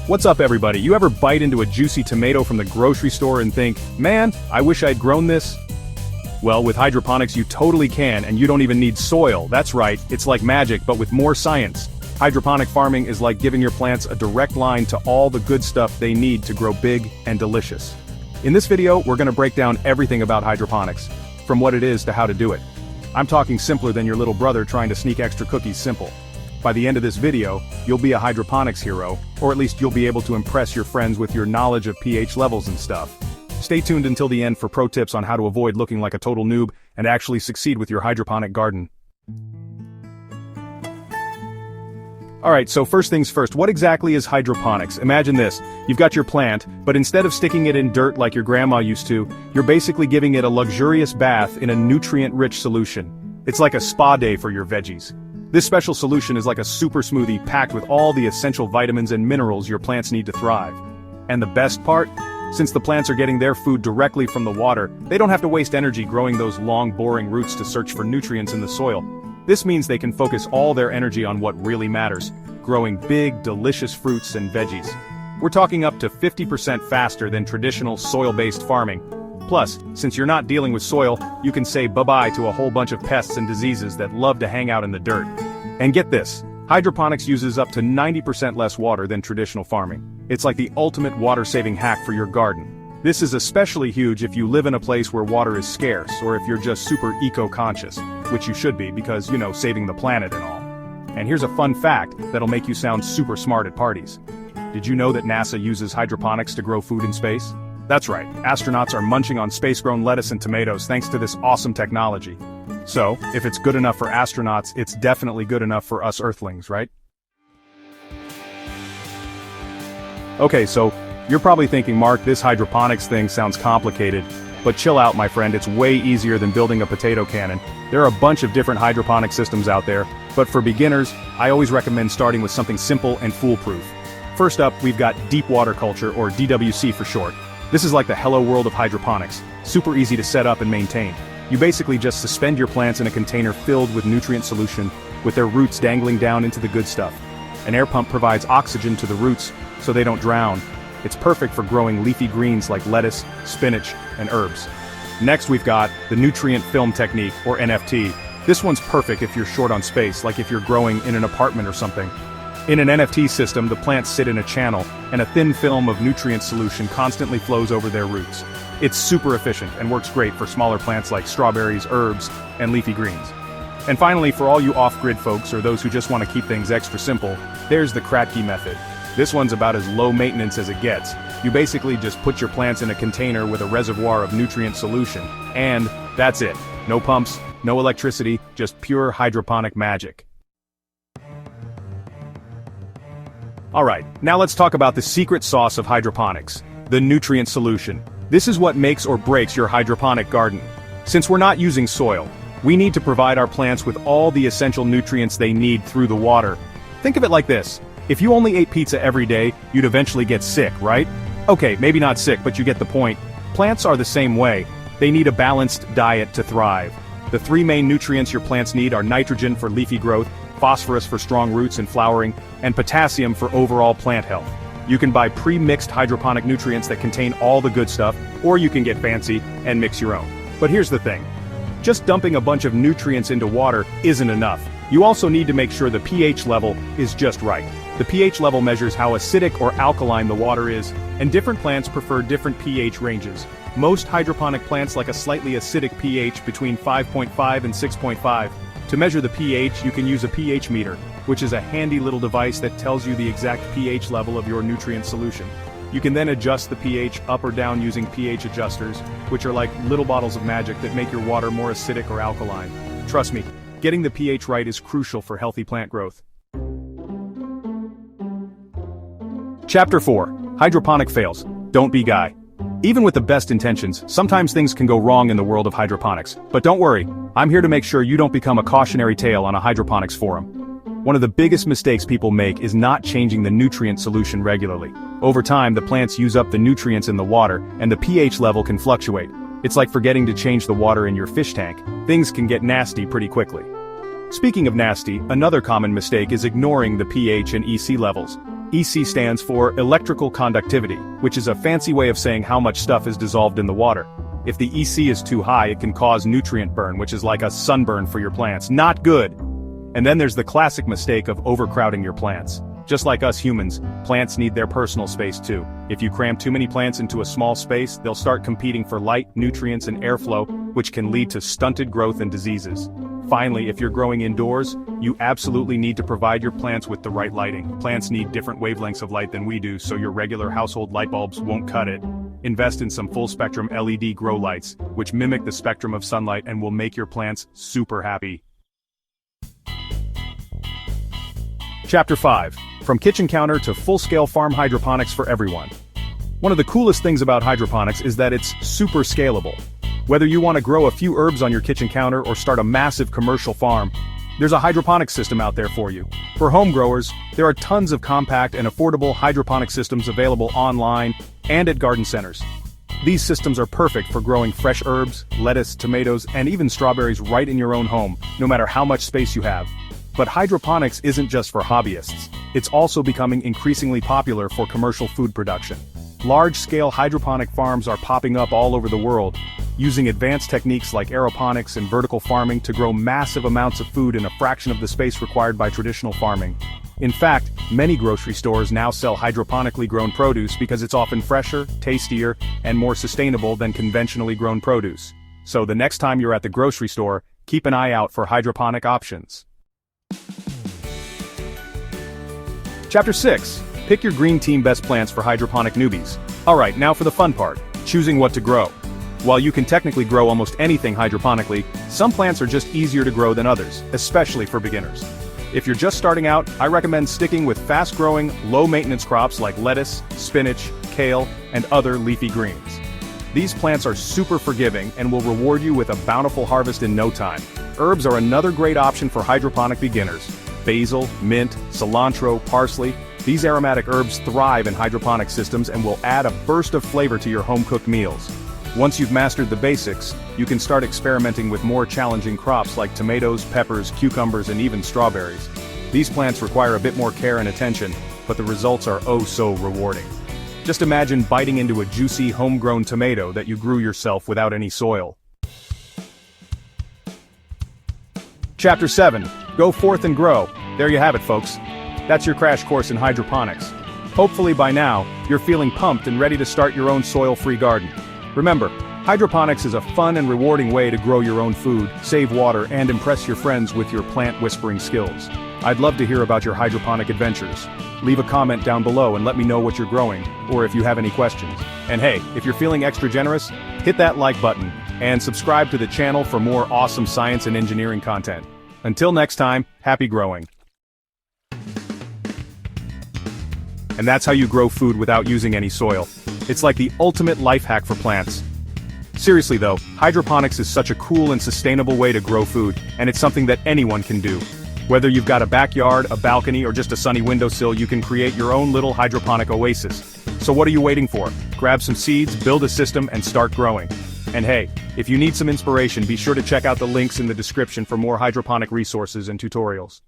What's up everybody, you ever bite into a juicy tomato from the grocery store and think, man, I wish I'd grown this? Well, with hydroponics you totally can, and you don't even need soil. That's right, it's like magic but with more science. Hydroponic farming is like giving your plants a direct line to all the good stuff they need to grow big and delicious. In this video, we're gonna break down everything about hydroponics, from what it is to how to do it. I'm talking simpler than your little brother trying to sneak extra cookies simple. By the end of this video, you'll be a hydroponics hero, or at least you'll be able to impress your friends with your knowledge of pH levels and stuff. Stay tuned until the end for pro tips on how to avoid looking like a total noob and actually succeed with your hydroponic garden. Alright, so first things first, what exactly is hydroponics? Imagine this, you've got your plant, but instead of sticking it in dirt like your grandma used to, you're basically giving it a luxurious bath in a nutrient-rich solution. It's like a spa day for your veggies. This special solution is like a super smoothie packed with all the essential vitamins and minerals your plants need to thrive. And the best part? Since the plants are getting their food directly from the water, they don't have to waste energy growing those long boring roots to search for nutrients in the soil. This means they can focus all their energy on what really matters, growing big, delicious fruits and veggies. We're talking up to 50% faster than traditional soil-based farming. Plus, since you're not dealing with soil, you can say bye-bye to a whole bunch of pests and diseases that love to hang out in the dirt. And get this, hydroponics uses up to 90% less water than traditional farming. It's like the ultimate water-saving hack for your garden. This is especially huge if you live in a place where water is scarce, or if you're just super eco-conscious, which you should be because, you know, saving the planet and all. And here's a fun fact that'll make you sound super smart at parties. Did you know that NASA uses hydroponics to grow food in space? That's right, astronauts are munching on space-grown lettuce and tomatoes thanks to this awesome technology. So, if it's good enough for astronauts, it's definitely good enough for us Earthlings, right? Okay, so, you're probably thinking, Mark, this hydroponics thing sounds complicated, but chill out, my friend, it's way easier than building a potato cannon. There are a bunch of different hydroponic systems out there, but for beginners, I always recommend starting with something simple and foolproof. First up, we've got deep water culture, or DWC for short. This is like the hello world of hydroponics, super easy to set up and maintain. You basically just suspend your plants in a container filled with nutrient solution, with their roots dangling down into the good stuff. An air pump provides oxygen to the roots, so they don't drown. It's perfect for growing leafy greens like lettuce, spinach, and herbs. Next we've got the nutrient film technique, or NFT. This one's perfect if you're short on space, like if you're growing in an apartment or something. In an NFT system, the plants sit in a channel, and a thin film of nutrient solution constantly flows over their roots. It's super efficient and works great for smaller plants like strawberries, herbs, and leafy greens. And finally, for all you off-grid folks or those who just want to keep things extra simple, there's the Kratky method. This one's about as low maintenance as it gets. You basically just put your plants in a container with a reservoir of nutrient solution, and that's it. No pumps, no electricity, just pure hydroponic magic. Alright, now let's talk about the secret sauce of hydroponics, the nutrient solution. This is what makes or breaks your hydroponic garden. Since we're not using soil, we need to provide our plants with all the essential nutrients they need through the water. Think of it like this, if you only ate pizza every day, you'd eventually get sick, right? Okay, maybe not sick, but you get the point. Plants are the same way. They need a balanced diet to thrive. The three main nutrients your plants need are nitrogen for leafy growth, phosphorus for strong roots and flowering, and potassium for overall plant health. You can buy pre-mixed hydroponic nutrients that contain all the good stuff, or you can get fancy and mix your own. But here's the thing. Just dumping a bunch of nutrients into water isn't enough. You also need to make sure the pH level is just right. The pH level measures how acidic or alkaline the water is, and different plants prefer different pH ranges. Most hydroponic plants like a slightly acidic pH between 5.5 and 6.5. To measure the pH, you can use a pH meter, which is a handy little device that tells you the exact pH level of your nutrient solution. You can then adjust the pH up or down using pH adjusters, which are like little bottles of magic that make your water more acidic or alkaline. Trust me, getting the pH right is crucial for healthy plant growth. Chapter 4. Hydroponic Fails. Don't be Guy. Even with the best intentions, sometimes things can go wrong in the world of hydroponics. But don't worry, I'm here to make sure you don't become a cautionary tale on a hydroponics forum. One of the biggest mistakes people make is not changing the nutrient solution regularly. Over time, the plants use up the nutrients in the water, and the pH level can fluctuate. It's like forgetting to change the water in your fish tank. Things can get nasty pretty quickly. Speaking of nasty, another common mistake is ignoring the pH and EC levels. EC stands for electrical conductivity, which is a fancy way of saying how much stuff is dissolved in the water. If the EC is too high, it can cause nutrient burn, which is like a sunburn for your plants. Not good! And then there's the classic mistake of overcrowding your plants. Just like us humans, plants need their personal space too. If you cram too many plants into a small space, they'll start competing for light, nutrients, and airflow, which can lead to stunted growth and diseases. Finally, if you're growing indoors, you absolutely need to provide your plants with the right lighting. Plants need different wavelengths of light than we do, so your regular household light bulbs won't cut it. Invest in some full-spectrum LED grow lights, which mimic the spectrum of sunlight and will make your plants super happy. Chapter 5. From kitchen counter to full-scale farm hydroponics for everyone. One of the coolest things about hydroponics is that it's super scalable. Whether you want to grow a few herbs on your kitchen counter or start a massive commercial farm, there's a hydroponic system out there for you. For home growers, there are tons of compact and affordable hydroponic systems available online and at garden centers. These systems are perfect for growing fresh herbs, lettuce, tomatoes, and even strawberries right in your own home, no matter how much space you have. But hydroponics isn't just for hobbyists. It's also becoming increasingly popular for commercial food production. Large-scale hydroponic farms are popping up all over the world, using advanced techniques like aeroponics and vertical farming to grow massive amounts of food in a fraction of the space required by traditional farming. In fact, many grocery stores now sell hydroponically grown produce because it's often fresher, tastier, and more sustainable than conventionally grown produce. So the next time you're at the grocery store, keep an eye out for hydroponic options. Chapter 6. Pick your green team best plants for hydroponic newbies. Alright, now for the fun part, choosing what to grow. While you can technically grow almost anything hydroponically, some plants are just easier to grow than others, especially for beginners. If you're just starting out, I recommend sticking with fast-growing, low-maintenance crops like lettuce, spinach, kale, and other leafy greens. These plants are super forgiving and will reward you with a bountiful harvest in no time. Herbs are another great option for hydroponic beginners. Basil, mint, cilantro, parsley. These aromatic herbs thrive in hydroponic systems and will add a burst of flavor to your home-cooked meals. Once you've mastered the basics, you can start experimenting with more challenging crops like tomatoes, peppers, cucumbers, and even strawberries. These plants require a bit more care and attention, but the results are oh so rewarding. Just imagine biting into a juicy, homegrown tomato that you grew yourself without any soil. Chapter 7. Go forth and grow. There you have it, folks. That's your crash course in hydroponics. Hopefully by now, you're feeling pumped and ready to start your own soil-free garden. Remember, hydroponics is a fun and rewarding way to grow your own food, save water, and impress your friends with your plant-whispering skills. I'd love to hear about your hydroponic adventures. Leave a comment down below and let me know what you're growing, or if you have any questions. And hey, if you're feeling extra generous, hit that like button, and subscribe to the channel for more awesome science and engineering content. Until next time, happy growing. And that's how you grow food without using any soil. It's like the ultimate life hack for plants. Seriously though, hydroponics is such a cool and sustainable way to grow food, and it's something that anyone can do. Whether you've got a backyard, a balcony, or just a sunny windowsill, you can create your own little hydroponic oasis. So what are you waiting for? Grab some seeds, build a system, and start growing. And hey, if you need some inspiration, be sure to check out the links in the description for more hydroponic resources and tutorials.